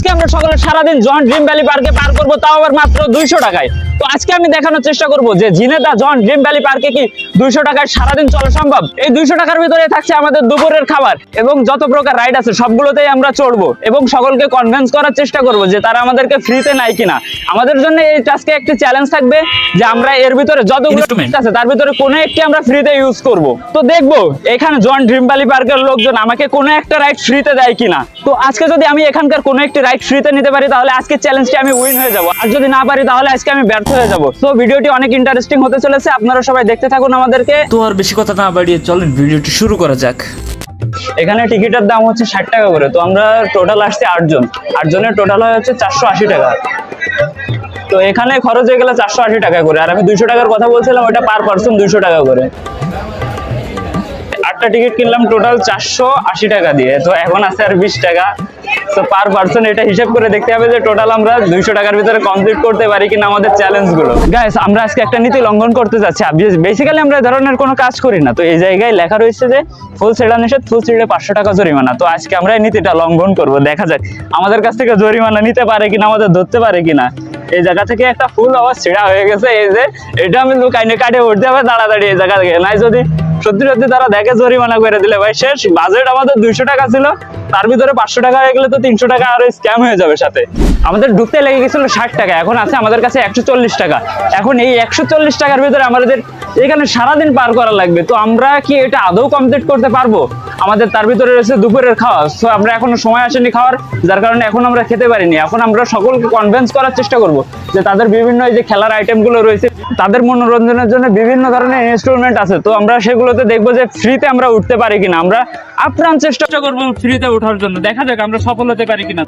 আজকে আমরা সকলে সারাদিন জন ড্রিম ভ্যালি পার্কে পার করবো, তাও আবার মাত্র 200 টাকায়। তো আজকে আমি দেখানোর চেষ্টা করবো যে ঝিনেদা জন ড্রিম ভ্যালি পার্কে কি 200 টাকায় সারাদিন চলা সম্ভব। এই 200 টাকার ভিতরে থাকছে আমাদের দুপুরের খাবার এবং যত প্রকার রাইড আছে সবগুলোতেই আমরা চড়বো এবং সকলকে কনভিন্স করার চেষ্টা করবো যে তারা আমাদেরকে ফ্রিতে নেয় কিনা। আমাদের জন্য এই আজকে একটি চ্যালেঞ্জ থাকবে যে আমরা এর ভিতরে যতগুলো আছে তার ভিতরে কোনো একটি আমরা ফ্রিতে ইউজ করব। তো দেখবো এখানে জন ড্রিম ভ্যালি পার্কের লোকজন আমাকে কোনো একটা রাইড ফ্রিতে দেয় কিনা। তো আজকে যদি আমি এখানকার কোনো একটি রাইড ফ্রিতে নিতে পারি তাহলে আজকে চ্যালেঞ্জটি আমি উইন হয়ে যাব, আর যদি না পারি তাহলে আজকে আমি ব্যর্থ হয়ে যাব। তো ভিডিওটি অনেক ইন্টারেস্টিং হতে চলেছে, আপনারা সবাই দেখতে থাকুন আমাদেরকে। তো আর বেশি কথা না বাড়িয়ে চলেন ভিডিওটি শুরু করা যাক। এখানে টিকিটের দাম হচ্ছে 60 টাকা করে। তো আমরা টোটাল আসছি 8 জন, 8 জনের টোটাল হয় হচ্ছে 480 টাকা। তো এখানে খরচ হয়ে গেলে 480 টাকা করে, আর আমি 200 টাকার কথা বলছিলাম ওটা পার পার্সন 200 টাকা করে। 8টা টিকিট কিনলাম টোটাল 480 টাকা দিয়ে, তো এখন আছে আর 20 টাকা। তো পার পার্সন এটা হিসাব করে দেখতে হবে যে টোটাল আমরা 200 টাকার ভিতরে কমপ্লিট করতে পারি কিনা আমাদের চ্যালেঞ্জ গুলো। গাইস, আমরা আজকে একটা নীতি লঙ্ঘন করতে যাচ্ছি। বেসিক্যালি আমরা এই ধরনের কোনো কাজ করি না, তো এই জায়গায় লেখা রয়েছে যে ফুল সিটে নিষেধ, ফুল সিটে 500 টাকা জরিমানা। তো আজকে আমরা এই নীতিটা লঙ্ঘন করব, দেখা যাক আমাদের কাছ থেকে জরিমানা নিতে পারে কিনা, আমাদের ধরতে পারে কিনা। এই জায়গা থেকে একটা ফুল আবার ছিঁড়া হয়ে গেছে, এই যে এটা আমি লুকাইনে কাটে উঠতে হবে তাড়াতাড়ি এই জায়গা থেকে, নাই যদি সত্যি সত্যি তারা দেখে জরিমানা করে দিলে ভাই শেষ। বাজেট আমাদের 200 টাকা ছিল, তার ভিতরে 500 টাকা হয়ে গেলে তো 300 টাকা আরো স্ক্যাম হয়ে যাবে সাথে। আমাদের ঢুকতে লেগে গেছিল 60 টাকা, এখন আছে আমাদের কাছে 140 টাকা। এখন এই 140 টাকার ভিতরে আমাদের এখানে সারাদিন পার করা লাগবে। তো আমরা কি এটা আদৌ কমপ্লিট করতে পারবো? আমাদের তার ভিতরে রয়েছে দুপুরের খাওয়া, তো আমরা এখনো সময় আসেনি খাওয়ার, যার কারণে এখন আমরা খেতে পারিনি। এখন আমরা সকলকে কনভিন্স করার চেষ্টা করব যে তাদের বিভিন্ন এই যে খেলার আইটেম গুলো রয়েছে, তাদের মনোরঞ্জনের জন্য বিভিন্ন ধরনের ইনস্টলমেন্ট আছে, তো আমরা সেগুলোতে দেখবো যে ফ্রিতে আমরা উঠতে পারি কিনা। আমরা আপ্রাণ চেষ্টা করবো ফ্রিতে ওঠার জন্য, দেখা যাক আমরা সফল হতে পারি কিনা।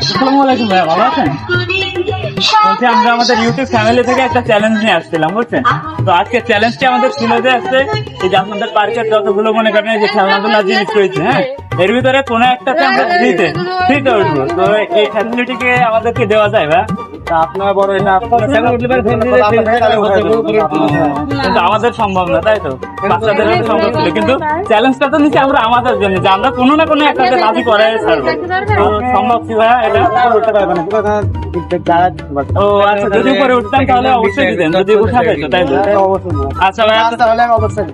আসসালামু আলাইকুম ভাই, ভালো আছেন? বলছি আমরা আমাদের ইউটিউব ফ্যামিলি থেকে একটা চ্যালেঞ্জ নিয়ে আসছিলাম, বুঝছেন? তো আজকে চ্যালেঞ্জটি আমাদের ছিল যে আসছে এই যে আপনাদের পার্কের যতগুলো মনে করেন যে খেলনাধুলা জিনিস রয়েছে, হ্যাঁ, এর ভিতরে কোনো একটাতে আমরা ফ্রিতে উঠবো। তো এই ফ্যাসিলিটিকে আমাদেরকে দেওয়া যায় ভাই? আপনার বড় এটা কিন্তু আমাদের সম্ভব না, তাই তো? বাচ্চাদের সম্ভব ছিল, কিন্তু চ্যালেঞ্জটা তো নিচে আমরা আমাদের জন্য যে আমরা কোনো না কোনো একটাতে রাজি করাই ছাড়বো। তো সম্ভব কি ভাই এটা? উঠতে পারবে না। ও আচ্ছা, যদি উপরে উঠতাম তাহলে অবশ্যই দিতেন, যদি উঠা যেত, তাই তো? আচ্ছা ভাই, তাহলে অবশ্যই।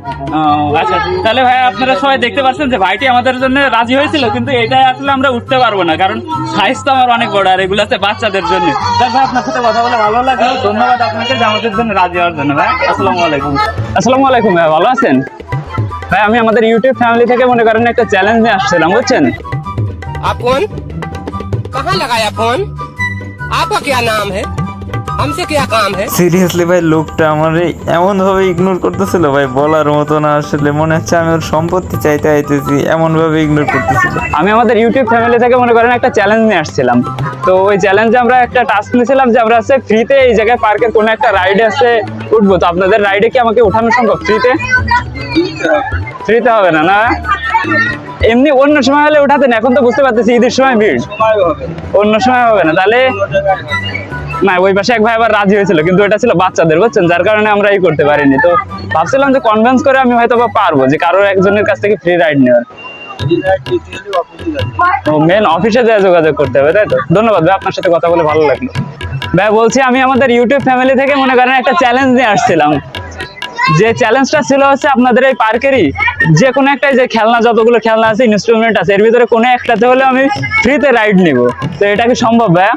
আচ্ছা তাহলে ভাই আপনারা সবাই দেখতে পাচ্ছেন যে ভাইটি আমাদের জন্য রাজি হয়েছিল, কিন্তু এটাই আসলে আমরা উঠতে পারবো না, কারণ সাইজ তো আমার অনেক বড়, আর এগুলো আছে বাচ্চাদের জন্য। ভাই আপনার সাথে কথা বলে ভালো লাগলো, ধন্যবাদ আপনাকে যে আমাদের জন্য রাজি হওয়ার জন্য। ভাই আসসালামু আলাইকুম। আসসালামু আলাইকুম ভাই, ভালো আছেন? ভাই আমি আমাদের ইউটিউব ফ্যামিলি থেকে মনে করেন একটা চ্যালেঞ্জ নিয়ে আসছিলাম, বুঝছেন? फोन कहाँ लगाया फोन? आपका क्या नाम है? हमसे क्या काम है? সিরিয়াসলি ভাই লোকটা আমার এমন ভাবে ইগনোর করতেছিল ভাই, বলার মতো না। আসলে মনে হচ্ছে আমি ওর সম্পত্তি চাইতে আইতেছি, এমন ভাবে ইগনোর করতেছিল। আমি আমাদের ইউটিউব ফ্যামিলি থেকে মনে করেন একটা চ্যালেঞ্জ নিয়ে আসছিলাম। তো ওই চ্যালেঞ্জে আমরা একটা টাস্ক নিয়েছিলাম যে আমরা আছে ফ্রিতে এই জায়গায় পার্কের কোনো একটা রাইডে আছে উঠবো। তো আপনাদের রাইডে কি আমাকে ওঠানো সম্ভব ফ্রিতে? ফ্রিতে হবে না, না এমনি অন্য সময় হলে উঠাতেন, এখন তো বুঝতে পারতেছি ঈদের সময় ভিড়, অন্য সময় হবে না। তাহলে না, ওই পাশে এক ভাই আবার রাজি হয়েছিল, কিন্তু এটা ছিল বাচ্চাদের, বুঝছেন, যার কারণে আমরা এই করতে পারিনি। তো ভাবছিলাম যে কনভিন্স করে আমি হয়তো পারবো যে কারোর একজনের কাছ থেকে ফ্রি রাইড নেওয়ার। মেন অফিসে যা যোগাযোগ করতে হবে, তাই তো? ধন্যবাদ ভাই, আপনার সাথে কথা বলে ভালো লাগলো। ভাই বলছি আমি আমাদের ইউটিউব ফ্যামিলি থেকে মনে করেন একটা চ্যালেঞ্জ নিয়ে আসছিলাম, যে চ্যালেঞ্জটা ছিল হচ্ছে আপনাদের এই পার্কেরই যে কোনো একটা যে খেলনা, যতগুলো খেলনা আছে ইনস্ট্রুমেন্ট আছে, এর ভিতরে কোনো একটাতে হলে আমি ফ্রিতে রাইড নিব। তো এটা কি সম্ভব ভাই?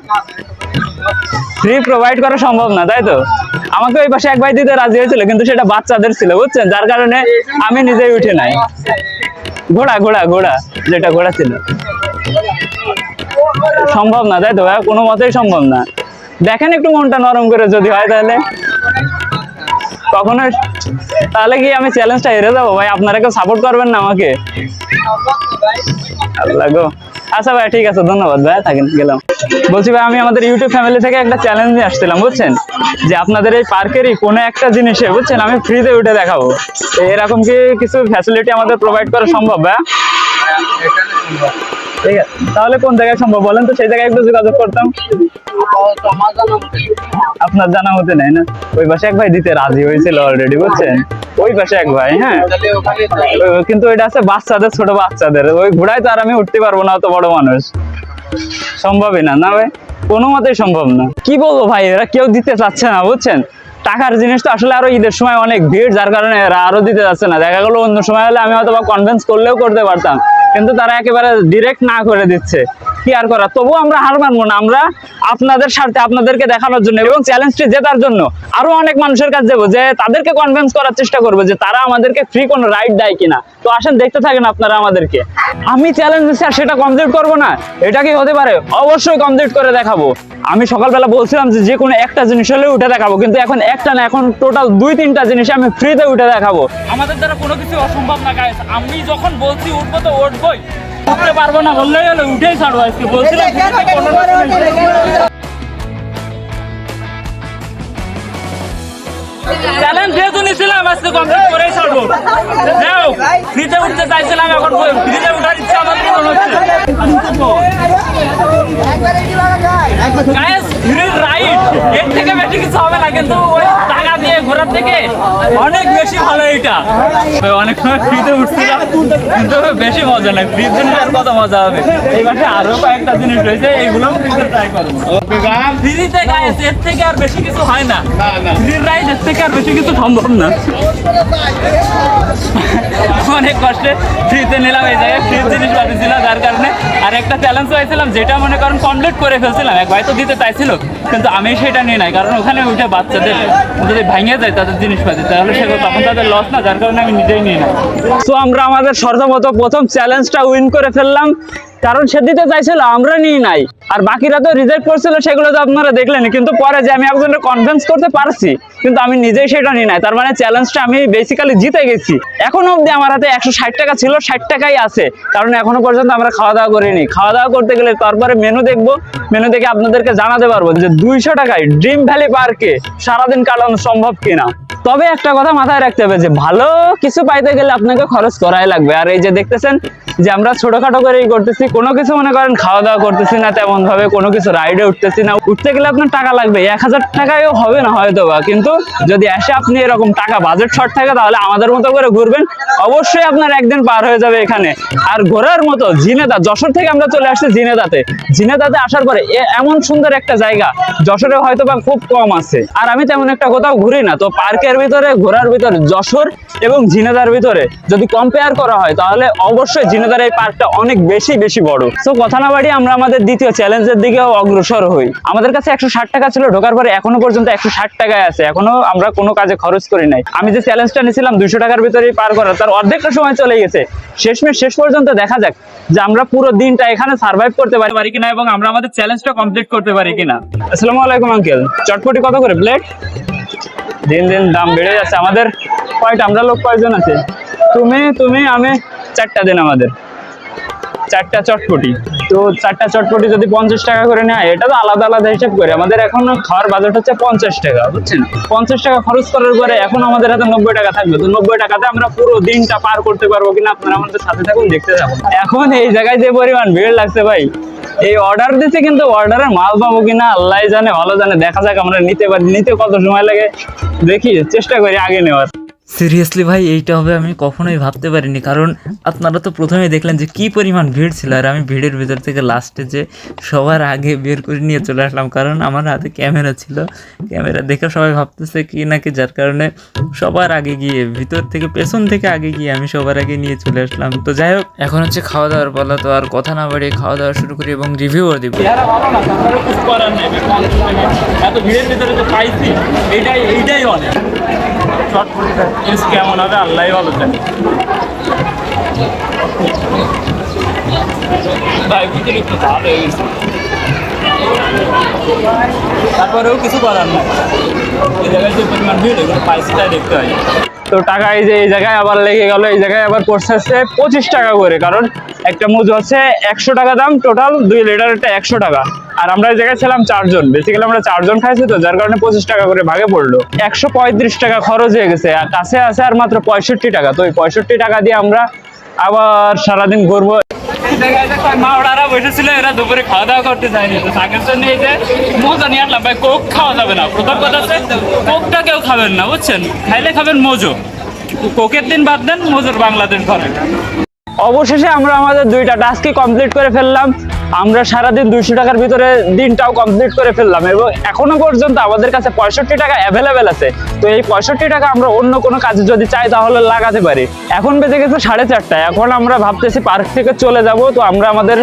ফ্রি প্রোভাইড করা সম্ভব না, তাই তো? আমাকে ওই পাশে এক ভাই দিতে রাজি হয়েছিল, কিন্তু সেটা বাচ্চাদের ছিল, বুঝছেন, যার কারণে আমি নিজেই উঠে নাই। ঘোড়া ঘোড়া ঘোড়া যেটা ঘোড়া ছিল, সম্ভব না, তাই তো ভাই? কোনো মতেই সম্ভব না। দেখেন একটু মনটা নরম করে, যদি হয় তাহলে কখনো। তাহলে কি আমি চ্যালেঞ্জটা হেরে যাবো ভাই? আপনারা কেউ সাপোর্ট করবেন না আমাকে? আল্লাহ গো। আচ্ছা ভাই ঠিক আছে, ধন্যবাদ ভাই, থাকেন, গেলাম। বলছি ভাই আমি আমাদের ইউটিউব ফ্যামিলি থেকে একটা চ্যালেঞ্জ নিয়ে আসছিলাম, বুঝছেন, যে আপনাদের এই পার্কেরই কোনো একটা জিনিসে, বুঝছেন, আমি ফ্রিতে উঠে দেখাবো। এরকম কি কিছু ফ্যাসিলিটি আমাদের প্রোভাইড করা সম্ভব ভাই? ঠিক আছে, তাহলে কোন জায়গায় সম্ভব বলেন তো, সেই জায়গায় একটু যোগাযোগ করতাম। আপনার জানা হতে নেই না? ওই পাশে এক ভাই দিতে রাজি হয়েছিল অলরেডি, বুঝছেন, ওই পাশে এক ভাই। হ্যাঁ, কিন্তু ওইটা আছে বাচ্চাদের, ছোট বাচ্চাদের। ওই ঘোড়ায় তো আর আমি উঠতে পারবো না, অত বড় মানুষ। সম্ভবই না, না ভাই, কোনো মতেই সম্ভব না। কি বলবো ভাই, এরা কেউ দিতে চাচ্ছে না বুঝছেন। টাকার জিনিস তো আসলে আরো ঈদের সময় অনেক ভিড়, যার কারণে এরা আরো দিতে যাচ্ছে না। দেখা গেলো অন্য সময় হলে আমি হয়তো বা কনভিন্স করলেও করতে পারতাম, কিন্তু তারা একেবারে ডিরেক্ট না করে দিচ্ছে। কি আর করা, তবুও আমরা হার মানবো না। আমরা আপনাদের স্বার্থে, আপনাদেরকে দেখানোর জন্য এবং চ্যালেঞ্জটি জেতার জন্য আরো অনেক মানুষের কাছে যাবো, যে তাদেরকে কনভিন্স করার চেষ্টা করবো যে তারা আমাদেরকে ফ্রি কোনো রাইড দেয় কিনা। তো আসেন দেখতে থাকেন আপনারা আমাদেরকে। আমি চ্যালেঞ্জ দিচ্ছি আর সেটা কমপ্লিট করবো না, এটা কি হতে পারে? অবশ্যই কমপ্লিট করে দেখাবো। আমি সকালবেলা বলছিলাম যে কোনো একটা জিনিস হলে উঠে দেখাবো, কিন্তু এখন একটা না, এখন টোটাল 2-3টা জিনিস আমি ফ্রিতে উঠে দেখাবো। আমাদের দ্বারা কোনো কিছু অসম্ভব না গাইস। আমি যখন বলছি উঠবো তো উঠবোই, উঠতে পারবো না বললেই হলো, উঠেই ছাড়বো। আজকে বলছিলাম চ্যালেঞ্জ যেহেতু নিয়েছিলাম আজকে কমপ্লিট করেই ছাড়বো। যাও, ফ্রিতে উঠতে চাইছিলাম, এখন ফ্রিতে উঠার ইচ্ছা আমার কি মনে হচ্ছে। গাইস, ফ্রির রাইড এর থেকে বেশি কিছু হবে না, কিন্তু ওই টাকা দিয়ে ঘোরার থেকে অনেক বেশি ভালো এটা। অনেক সময় ফ্রিতে উঠছিলাম, কিন্তু বেশি মজা নাই। ফ্রির জন্য আর কত মজা হবে। এই মাসে আরো কয়েকটা জিনিস রয়েছে, এইগুলো ফ্রিতে ট্রাই করবো। ফ্রিতে গাইস এর থেকে আর বেশি কিছু হয় না। ফ্রির রাইড এর থেকে আর বেশি কিছু সম্ভব না। অনেক কষ্টে ফ্রিতে নিলাম, এই জায়গায় ফ্রির জিনিস বাঁধিয়েছিল, যার কারণে আর একটা চ্যালেঞ্জ হয়েছিলাম, যেটা মনে করেন কমপ্লিট করে ফেলছিলাম। এক ভাই তো দিতে চাইছিল, কিন্তু আমি সেটা নিয়ে নাই, কারণ ওখানে উঠে বাচ্চাদের যদি ভাঙে যায় তাদের জিনিসপাতি, তাহলে সেগুলো তখন তাদের লস না, যার কারণে আমি নিজেই নিয়ে নাই। তো আমরা আমাদের শর্তমত প্রথম চ্যালেঞ্জটা উইন করে ফেললাম, কারণ সে দিতে চাইছিল, আমরা নিয়ে নাই। আর বাকিরা তো রিজেক্ট করছিল, সেগুলো তো আপনারা দেখলেনি। কিন্তু পরে যে আমি একজনের কনভিন্স করতে পারছি, কিন্তু আমি নিজেই সেটা নিয়ে নাই। তার মানে চ্যালেঞ্জটা আমি বেসিক্যালি জিতে গেছি। এখনো অবধি আমার হাতে 160 টাকা ছিল, 60 টাকাই আছে, কারণ এখনো পর্যন্ত আমরা খাওয়া দাওয়া করিনি। খাওয়া দাওয়া করতে গেলে তারপরে মেনু দেখবো, মেনু দেখে আপনাদেরকে জানাতে পারবো যে 200 টাকায় ড্রিম ভ্যালি পার্কে সারাদিন কাটানো সম্ভব কিনা। তবে একটা কথা মাথায় রাখতে হবে যে ভালো কিছু পাইতে গেলে আপনাকে খরচ করাই লাগবে। আর এই যে দেখতেছেন যে আমরা ছোটখাটো করেই করতেছি, কোনো কিছু মনে করেন খাওয়া দাওয়া করতেছি না তেমন ভাবে, কোনো কিছু রাইডে উঠতেছি না। উঠতে গেলে আপনার টাকা লাগবে, 1000 টাকায়ও হবে না হয়তো বা, কিন্তু যদি এসে আপনি এরকম টাকা বাজেট শর্ট থাকে, তাহলে আমাদের মতো করে ঘুরবেন, অবশ্যই আপনার একদিন পার হয়ে যাবে এখানে। আর ঘোরার মতো ঝিনেদা, যশোর থেকে আমরা চলে আসছি ঝিনেদাতে। ঝিনেদাতে আসার পরে এমন সুন্দর একটা জায়গা যশোরে হয়তো বা খুব কম আছে, আর আমি তেমন একটা কোথাও ঘুরি না। তো পার্কের ভিতরে, ঘোরার ভিতরে যশোর এবং ঝিনেদার ভিতরে যদি কম্পেয়ার করা হয়, তাহলে অবশ্যই ঝিনেদার এই পার্কটা অনেক বেশি বড়। তো কথা না বাড়িয়ে আমরা আমাদের দ্বিতীয় চ্যালেঞ্জের দিকেও অগ্রসর হই। আমাদের কাছে 160 টাকা ছিল ঢোকার পরে, এখনো পর্যন্ত 160 টাকায় আছে, এখনো আমরা কোনো কাজে খরচ করি নাই। আমি যে চ্যালেঞ্জটা নিয়েছিলাম 200 টাকার ভিতরেই পার করার, তার অর্ধেকটা সময় চলে গেছে। শেষ পর্যন্ত দেখা যাক যে আমরা পুরো দিনটা এখানে সার্ভাইভ করতে পারি কিনা, এবং আমরা আমাদের চ্যালেঞ্জটা কমপ্লিট করতে পারি কিনা। আসসালামু আলাইকুম আঙ্কেল, চটপটি কত করে প্লেট? দিন দিন দাম বেড়ে যাচ্ছে। আমাদের কয়টা, আমরা লোক কয়জন আছে? তুমি আমি 4টা দিন, আমাদের 4টা চটপটি। তো 4টা চটপটি যদি 50 টাকা করে নেয়, এটা তো আলাদা আলাদা হিসাব করে। আমাদের এখন খাওয়ার বাজেট হচ্ছে 50 টাকা, বুঝছেন? 50 টাকা খরচ করার পরে এখন আমাদের হাতে 90 টাকা থাকবে। তো 90 টাকাতে আমরা পুরো দিনটা পার করতে পারবো কিনা, আপনারা আমাদের সাথে থাকুন, দেখতে থাকুন। এখন এই জায়গায় যে পরিমাণ ভিড় লাগছে ভাই, এই অর্ডার দিচ্ছে, কিন্তু অর্ডারের মাল পাবো কিনা আল্লাহ জানে, ভালো জানে। দেখা যাক আমরা নিতে পারি, নিতে কত সময় লাগে দেখি, চেষ্টা করি আগে নেওয়ার। সিরিয়াসলি ভাই, এইটা হবে আমি কখনোই ভাবতে পারিনি, কারণ আপনারা তো প্রথমে দেখলেন যে কি পরিমাণ ভিড় ছিল, আর আমি ভিড়ের ভিতর থেকে লাস্টে যে সবার আগে বের করে নিয়ে চলে আসলাম, কারণ আমার হাতে ক্যামেরা ছিল। ক্যামেরা দেখে সবাই ভাবতেছে কি নাকি, যার কারণে সবার আগে গিয়ে, ভিতর থেকে পেছন থেকে আগে গিয়ে আমি সবার আগে নিয়ে চলে আসলাম। তো যাই হোক, এখন হচ্ছে খাওয়া দাওয়ার পালা। তো আর কথা না বাড়িয়ে খাওয়া দাওয়া শুরু করি এবং রিভিউও দিব। এত ভিড়ের ভিতরে তো পাইছি, এইটাই অনেক। কেমন হবে আল্লাহ ভালো জানে। তারপরেও কিছু করার নেই, এই জায়গায় যে পরিমাণ ভিড়, এগুলো পাইছি তাই দেখতে হয়। তো টাকা এই যে এই জায়গায় আবার লেগে গেল, এই জায়গায় আবার পড়ছে 25 টাকা করে, কারণ একটা মুজ হচ্ছে 100 টাকা দাম, টোটাল 2 লিটার একটা 100 টাকা। আর আমরা এই জায়গায় ছিলাম 4 জন, বেসিক্যালি আমরা 4 জন খাইছি, তো যার কারণে 25 টাকা করে ভাগে পড়লো। 135 টাকা খরচ হয়ে গেছে, আর কাছে আছে আর মাত্র 65 টাকা। তো এই 65 টাকা দিয়ে আমরা আবার সারাদিন ঘুরবো। মা ওরা বসেছিল, এরা দুপুরে খাওয়া দাওয়া করতে চায়নি, তো তাদের জন্য এই যে মোজো নিয়ে আসলাম। ভাই কোক খাওয়া যাবে না, প্রথম কথা আছে কোকটা কেউ খাবেন না, বুঝছেন? খাইলে খাবেন মোজো। কোকের দিন বাদ দেন, মোজোর বাংলাদেশ ঘরে। অবশেষে আমরা আমাদের 2টা টাস্কই কমপ্লিট করে ফেললাম। আমরা সারাদিন 200 টাকার ভিতরে দিনটাও কমপ্লিট করে ফেললাম এবং এখনো পর্যন্ত আমাদের কাছে 65 টাকা অ্যাভেলেবেল আছে। তো এই 65 টাকা আমরা অন্য কোনো কাজে যদি চাই তাহলে লাগাতে পারি। এখন বেজে গেছে 4:30, এখন আমরা ভাবতেছি পার্ক থেকে চলে যাব। তো আমরা আমাদের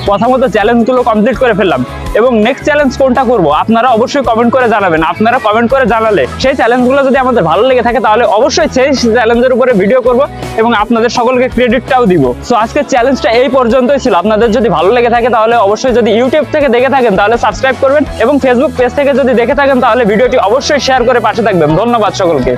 কথা মতো চ্যালেঞ্জগুলো কমপ্লিট করে ফেললাম এবং নেক্সট চ্যালেঞ্জ কোনটা করব আপনারা অবশ্যই কমেন্ট করে জানাবেন। আপনারা কমেন্ট করে জানালে সেই চ্যালেঞ্জগুলো যদি আমাদের ভালো লেগে থাকে তাহলে অবশ্যই সেই চ্যালেঞ্জের উপরে ভিডিও করব এবং আপনাদের সকলকে ক্রেডিটটাও দিব। সো আজকের চ্যালেঞ্জটা এই পর্যন্তই ছিল। আপনাদের যদি ভালো লেগে থাকে তাহলে অবশ্যই, যদি ইউটিউব থেকে দেখে থাকেন তাহলে সাবস্ক্রাইব করবেন এবং ফেসবুক পেজ থেকে যদি দেখে থাকেন তাহলে ভিডিওটি অবশ্যই শেয়ার করে পাশে থাকবেন। ধন্যবাদ সকলকে।